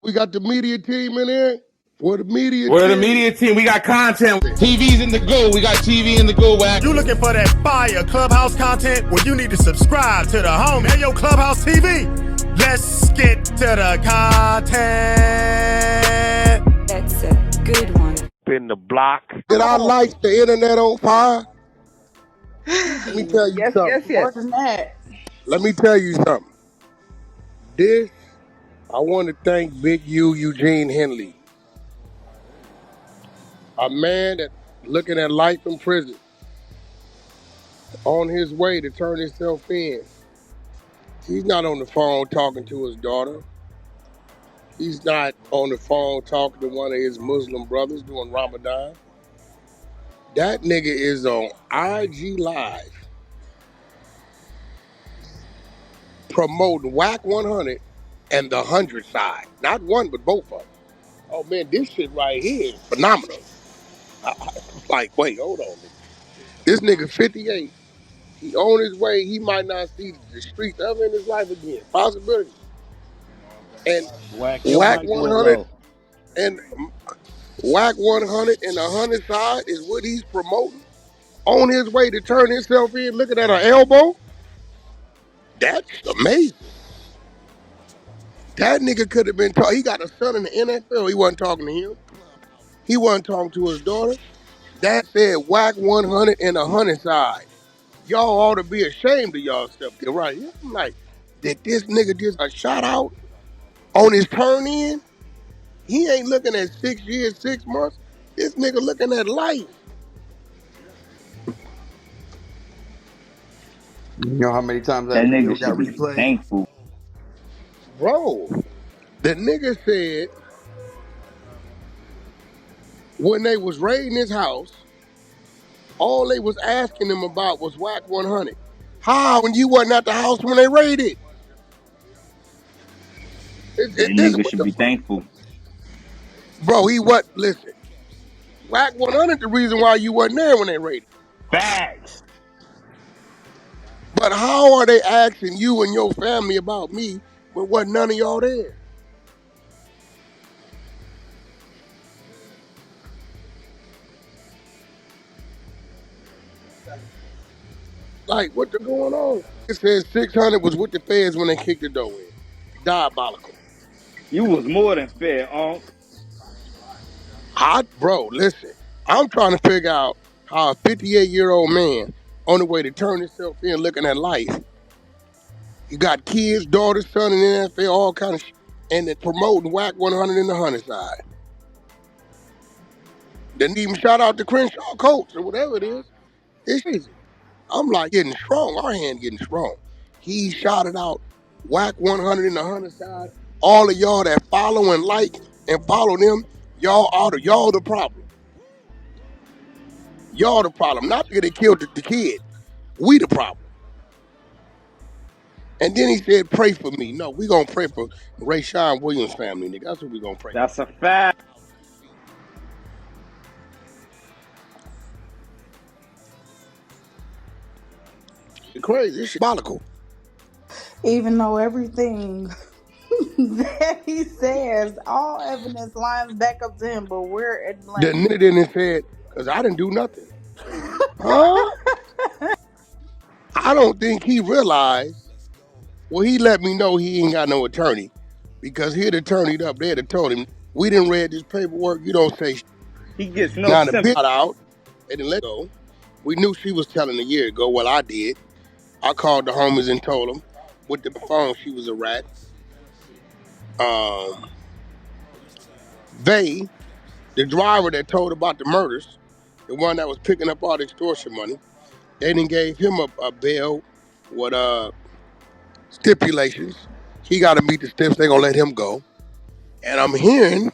We got the media team in here. We're the media We're the team. media team. We got content. TV's in the go. We got TV in the go, Wack. You looking for that fire Clubhouse content? Well, you need to subscribe to the home. Hey, yo, Clubhouse TV. Let's get to the content. That's a good one. In the block. Did I light the internet on fire? Let me tell you something. More than that. Let me tell you something. I want to thank Big U, Eugene Henley, a man that's looking at life in prison, on his way to turn himself in. He's not on the phone talking to his daughter. He's not on the phone talking to one of his Muslim brothers doing Ramadan. That nigga is on IG Live promoting Wack 100 and the 100 side. Not one, but both of them. Oh man, this shit right here is phenomenal. Like, wait, hold on. This nigga 58. He on his way. He might not see the streets ever in his life again. Possibility. And Wack 100 and Wack 100 and the 100 side is what he's promoting. On his way to turn himself in, looking at her elbow. That's amazing. That nigga could have been talking. He got a son in the NFL. He wasn't talking to him. He wasn't talking to his daughter. That said Wack 100 and the 100 side. Y'all ought to be ashamed of y'all stuff. Right here. I'm like, did this nigga just a shout out on his turn in? He ain't looking at 6 years, 6 months. This nigga looking at life. You know how many times that nigga got replayed? Thankful. Bro, the nigga said when they was raiding his house, all they was asking him about was Wack 100. How when you wasn't at the house when they raided? Nigga should be thankful. Bro, he what? Listen, Wack 100 the reason why you wasn't there when they raided. Facts. But how are they asking you and your family about me when wasn't none of y'all there? Like, what the going on? It says 600 was with the feds when they kicked the door in. Diabolical. You was more than fair, Bro, listen. I'm trying to figure out how a 58-year-old man on the way to turn himself in looking at life. You got kids, daughters, son in the NFL, all kind of shit. And they're promoting Wack 100 in the 100 side. Didn't even shout out to Crenshaw Colts or whatever it is. It's easy. I'm like getting strong. Our hand getting strong. He shouted out Wack 100 in the 100 side. All of y'all that follow and like and follow them, y'all the problem. Y'all the problem. Not because they killed the kid. We the problem. And then he said, pray for me. No, we gonna pray for Rayshawn Williams' family, nigga. That's what we gonna pray for. That's a fact. It's crazy. It's diabolical. Even though everything that he says, all evidence lines back up to him, but we're at blame. The nigga didn't say it, because I didn't do nothing. Huh? I don't think he realized. Well, he let me know he ain't got no attorney, because he'd attorneyed up there that told him, we didn't read this paperwork, you don't say shit. He gets no Now the sympathy. bitch got out, they didn't let go. We knew she was telling a year ago. Well, I did. I called the homies and told them with the phone she was a rat. The driver that told about the murders, the one that was picking up all the extortion money, they didn't gave him a bail with stipulations. He got to meet the steps. They gonna let him go. And I'm hearing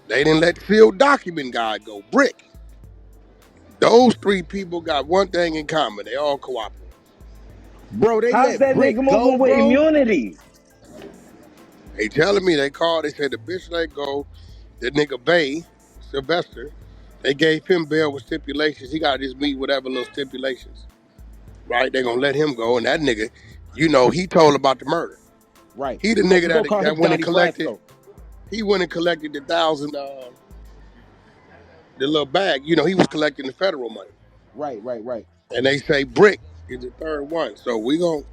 they didn't let sealed document guy go. Bricc. Those 3 people got one thing in common. They all cooperative. Bro, they How's let that Bricc nigga go, moving with immunity? They telling me they called. They said the bitch let go. The nigga Bay, Sylvester, they gave him bail with stipulations. He got to just meet whatever little stipulations. Right? They gonna let him go. And that nigga, you know, he told about the murder. Right. He the nigga that when he collected. He went and collected the the little bag. You know, he was collecting the federal money. Right. And they say Bricc is the third one. So we gonna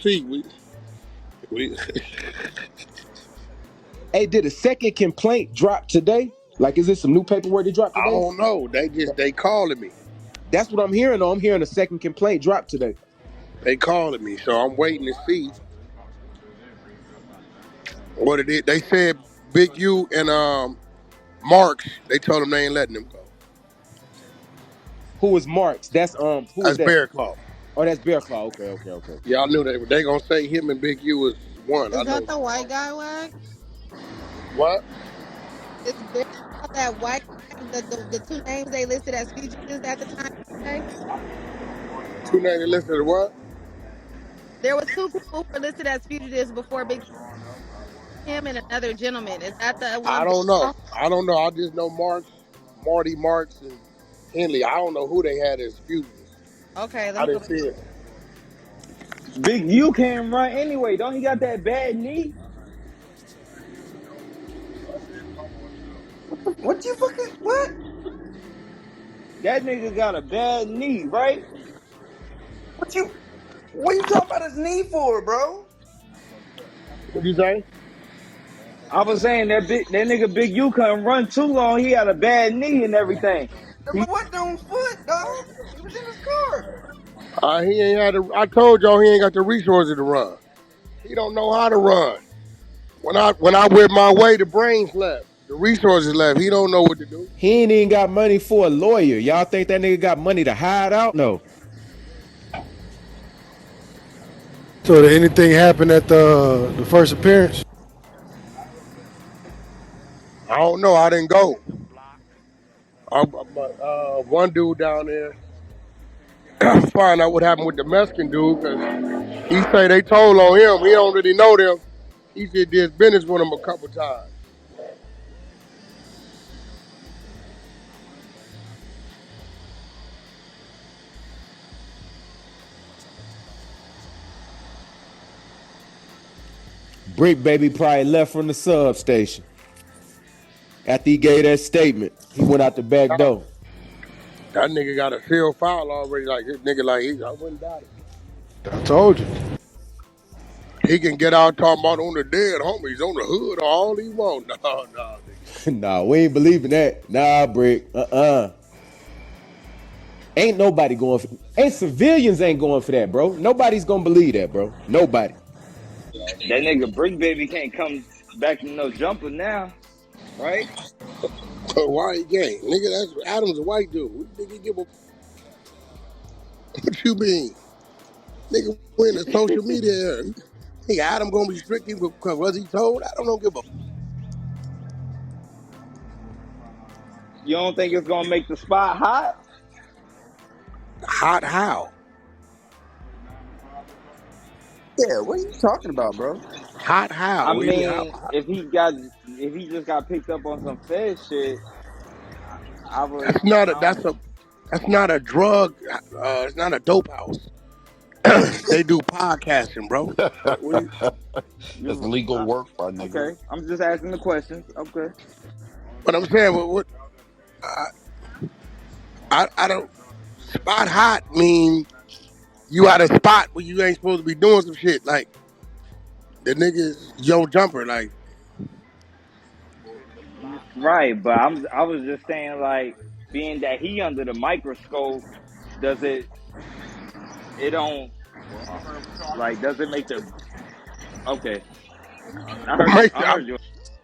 see. We Hey, did a second complaint drop today? Like, is this some new paperwork that dropped I today? don't know. They calling me. That's what I'm hearing, though. I'm hearing a second complaint drop today. They calling me. So I'm waiting to see what it is. They said Big U and Marks, they told him they ain't letting him go. Who is Marks? That's who is That's that? Bear Claw. Oh, that's Bear Claw. Okay. Y'all knew they gonna say him and Big U was one. I Is know. that the white guy, Wack? What? Is there that white the two names they listed as fugitives at the time? Okay? Two names listed as what? There was two people who were listed as fugitives before Big him and another gentleman. Is that the I one? don't know. I just know Marty Marks, and Henley. I don't know who they had as fugitives. Okay, let I me go didn't back. see it. Big U can't run anyway. Don't he got that bad knee? What you fucking what? That nigga got a bad knee, right? What you talking about his knee for, bro? What you say? I was saying that nigga Big U couldn't run too long. He had a bad knee and everything. But what on foot, dog? He was in his car. He ain't had. I told y'all he ain't got the resources to run. He don't know how to run. When I went my way, the brains left. The resources left. He don't know what to do. He ain't even got money for a lawyer. Y'all think that nigga got money to hide out? No. So did anything happen at the first appearance? I don't know. I didn't go. But one dude down there find out what happened with the Mexican dude because he say they told on him. He don't really know them. He said did business with him a couple times. Bricc Baby probably left from the substation. After he gave that statement, he went out the back door. That nigga got a sealed file already. Like this nigga, I wouldn't doubt it. I told you. He can get out talking about on the dead homies, on the hood, or all he want. No, nigga. Nah, we ain't believing that. Nah, Bricc. Ain't nobody going for. Ain't civilians ain't going for that, bro. Nobody's gonna believe that, bro. Nobody. That nigga Bricc Baby can't come back to no jumper now, right? But why he can't? Nigga, that's Adam's a white dude. What you think he give a what you mean? Nigga went to social media era. Nigga, Adam gonna be strict because was he told? I don't give a You don't think it's gonna make the spot hot? hot how? Yeah, what are you talking about, bro? Hot how? I What do you mean mean, if he just got picked up on some Fed shit, I would. I don't. that's not a drug. It's not a dope house. They do podcasting, bro. That's You, legal work, my nigga. okay, I'm just asking the questions. Okay. But I'm saying, I don't. Spot hot mean you at a spot where you ain't supposed to be doing some shit. Like the niggas Joe Jumper. Like Right, but I was just saying, like, being that he under the microscope, does it don't does it make the okay? I heard you.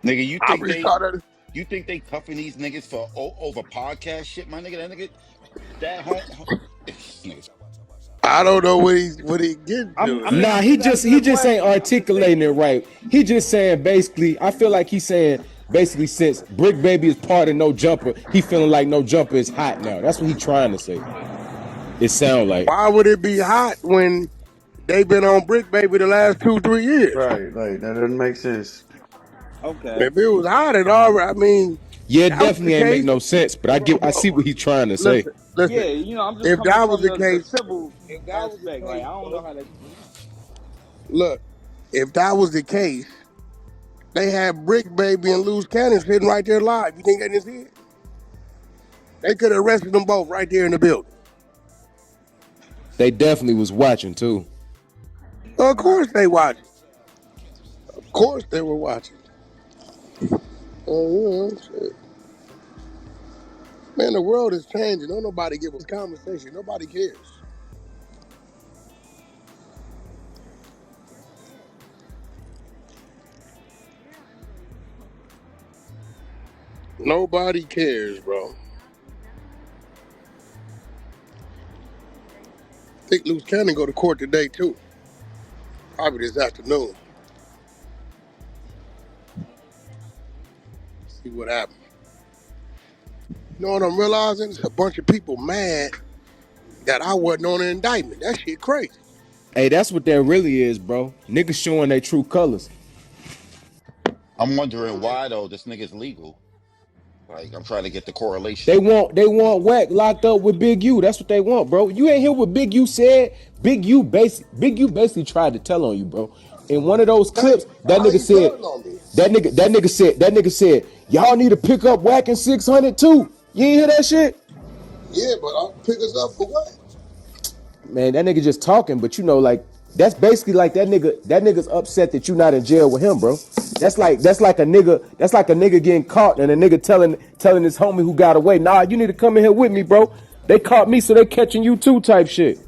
Nigga, I really thought that. you think they cuffing these niggas for over podcast shit, my nigga? That home niggas. I don't know what he getting to. I mean, Nah, I'm he just just asking the ain't question. articulating it right. He just saying basically. I feel like he's saying basically since Bricc Baby is part of No Jumper, he feeling like No Jumper is hot now. That's what he trying to say. It sound like. Why would it be hot when they been on Bricc Baby the last 2-3 years? Right, like that doesn't make sense. Okay. If it was hot at all, I mean, Yeah, it that was the definitely ain't make case. no sense. But I see what he's trying to say. Listen. Yeah, I'm just If coming that was from the the case, civil aspect. Like, I don't know how to. look, if that was the case, They had Bricc Baby and Loose Cannon sitting right there live. You think they didn't see it? They could have arrested them both right there in the building. They definitely was watching too. Of course they watched. Of course they were watching. Shit. Man, the world is changing. Don't nobody give a conversation. Nobody cares. Nobody cares, bro. I think Loose Cannon go to court today too. Probably this afternoon. See what happens. You know what I'm realizing? It's a bunch of people mad that I wasn't on an indictment. That shit crazy. Hey, that's what that really is, bro. Niggas showing their true colors. I'm wondering why though this nigga's legal. Like I'm trying to get the They correlation. want Wack locked up with Big U. That's what they want, bro. You ain't hear what Big U said. Big U basically tried to tell on you, bro. In one of those clips, that How nigga you said, telling on me? that nigga said, y'all need to pick up Wack in 600 too. You ain't hear that shit? Yeah, but I'll pick us up for what? Man, that nigga just talking, but you know, like that's basically like that nigga's upset that you not in jail with him, bro. That's like a nigga getting caught and a nigga telling his homie who got away, nah, you need to come in here with me, bro. They caught me, so they catching you too, type shit.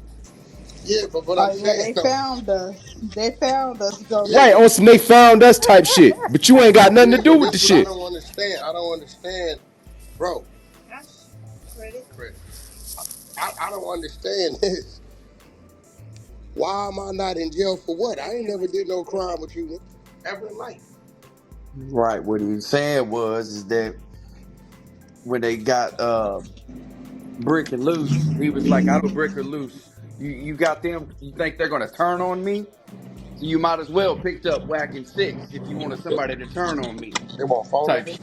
Yeah, but Oh I'm yeah, saying they though. found us. They found us, Yeah, Right, Ghost. but on some they found us type shit. But you ain't got nothing to yeah, do but with the this what I shit. don't understand. I don't understand, bro. I don't understand this. Why am I not in jail for what? I ain't never did no crime with you ever in life. Right. What he was saying was is that when they got Brick and Loose, he was like, I know Brick or Loose. You got them, you think they're gonna turn on me? So you might as well picked up Whacking Six if you wanted somebody to turn on me. They want phone Type number? shit.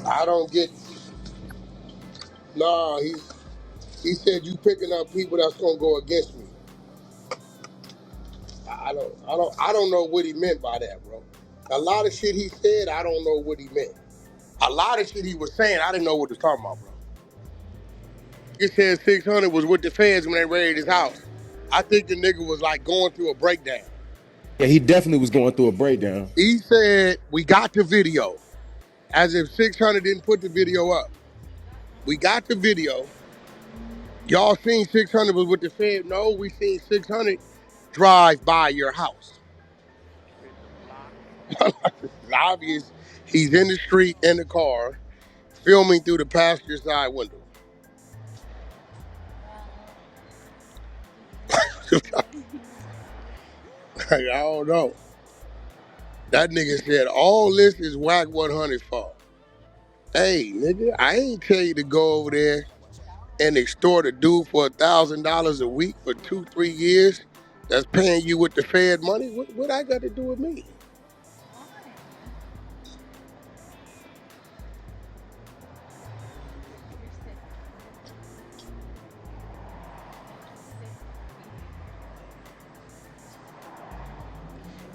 I don't get. Nah, he said you picking up people that's gonna go against me. I don't know what he meant by that, bro. A lot of shit he said, I don't know what he meant. A lot of shit he was saying, I didn't know what he was talking about, bro. He said 600 was with the feds when they raided his house. I think the nigga was like going through a breakdown. Yeah, he definitely was going through a breakdown. He said, we got the video. As if 600 didn't put the video up. We got the video. Y'all seen 600 was with the feds? No, we seen 600 drive by your house. It's obvious he's in the street in the car, filming through the passenger side window. I don't know. That nigga said all this is Wack 100 fault. Hey, nigga, I ain't tell you to go over there and extort a dude for $1,000 a week for 2-3 years that's paying you with the Fed money. What I got to do with me?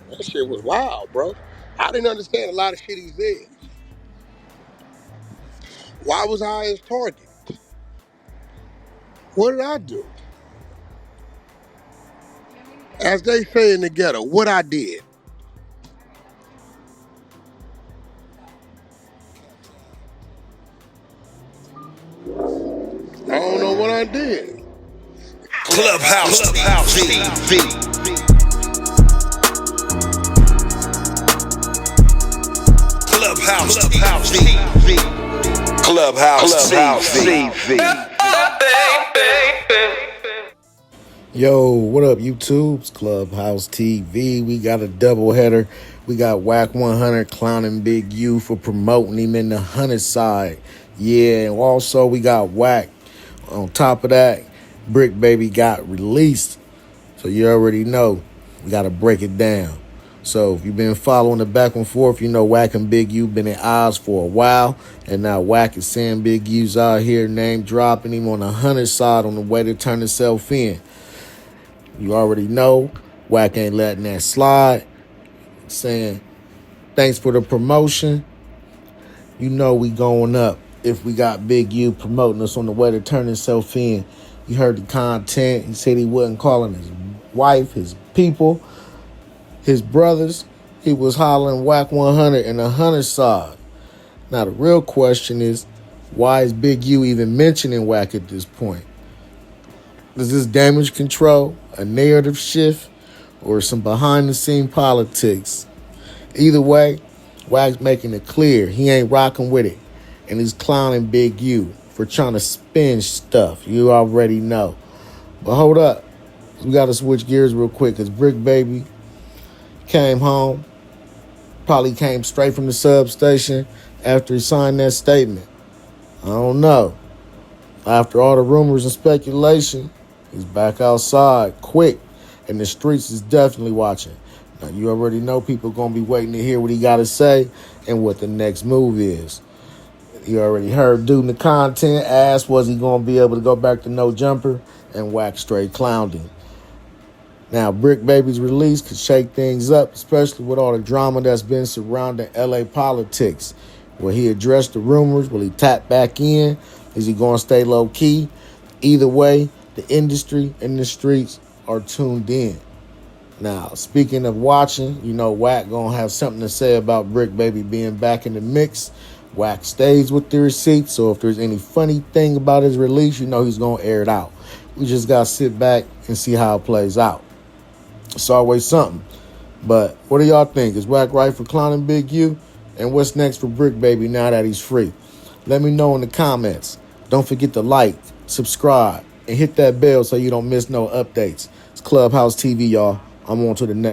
That shit was wild, bro. I didn't understand a lot of shit he said. Why was I his target? What did I do? As they say in the ghetto, what I did. I don't know what I did. Clubhouse TV. Clubhouse TV. Clubhouse TV. Yo, what up, YouTube? It's Clubhouse TV. We got a double header. We got Wack 100 clowning Big U for promoting him in the 100 side. Yeah, and also we got Wack. On top of that, Bricc Baby got released. So you already know. We got to break it down. So if you've been following the back and forth, you know Wack and Big U been in odds for a while. And now Wack is saying Big U's out here name dropping him on the 100 side on the way to turn himself in. You already know Wack ain't letting that slide. Saying Thanks for the promotion. You know we going up if we got Big U promoting us on the way to turn himself in. You heard the content. He said he wasn't calling his wife, his people, his brothers. He was hollering Wack 100 and 100 side. Now the real question is, why is Big U even mentioning Wack at this point? Is this damage control, a narrative shift, or some behind-the-scene politics? Either way, Wack's making it clear he ain't rocking with it, and he's clowning Big U for trying to spin stuff. You already know. But hold up. We got to switch gears real quick because Bricc Baby came home, probably came straight from the substation after he signed that statement. I don't know. After all the rumors and speculation, he's back outside quick, and the streets is definitely watching. Now, you already know people going to be waiting to hear what he got to say and what the next move is. You already heard dude in the content asked, was he going to be able to go back to no jumper, and Wack straight clowned him. Now, Bricc Baby's release could shake things up, especially with all the drama that's been surrounding LA politics. Will he address the rumors? Will he tap back in? Is he going to stay low key? Either way, the industry and the streets are tuned in. Now, speaking of watching, you know Wack going to have something to say about Bricc Baby being back in the mix. Wack stays with the receipts, so if there's any funny thing about his release, you know he's going to air it out. We just got to sit back and see how it plays out. It's always something. But what do y'all think? Is Wack right for clowning Big U? And what's next for Bricc Baby now that he's free? Let me know in the comments. Don't forget to like, subscribe, and hit that bell so you don't miss no updates. It's Clubhouse TV, y'all. I'm on to the next.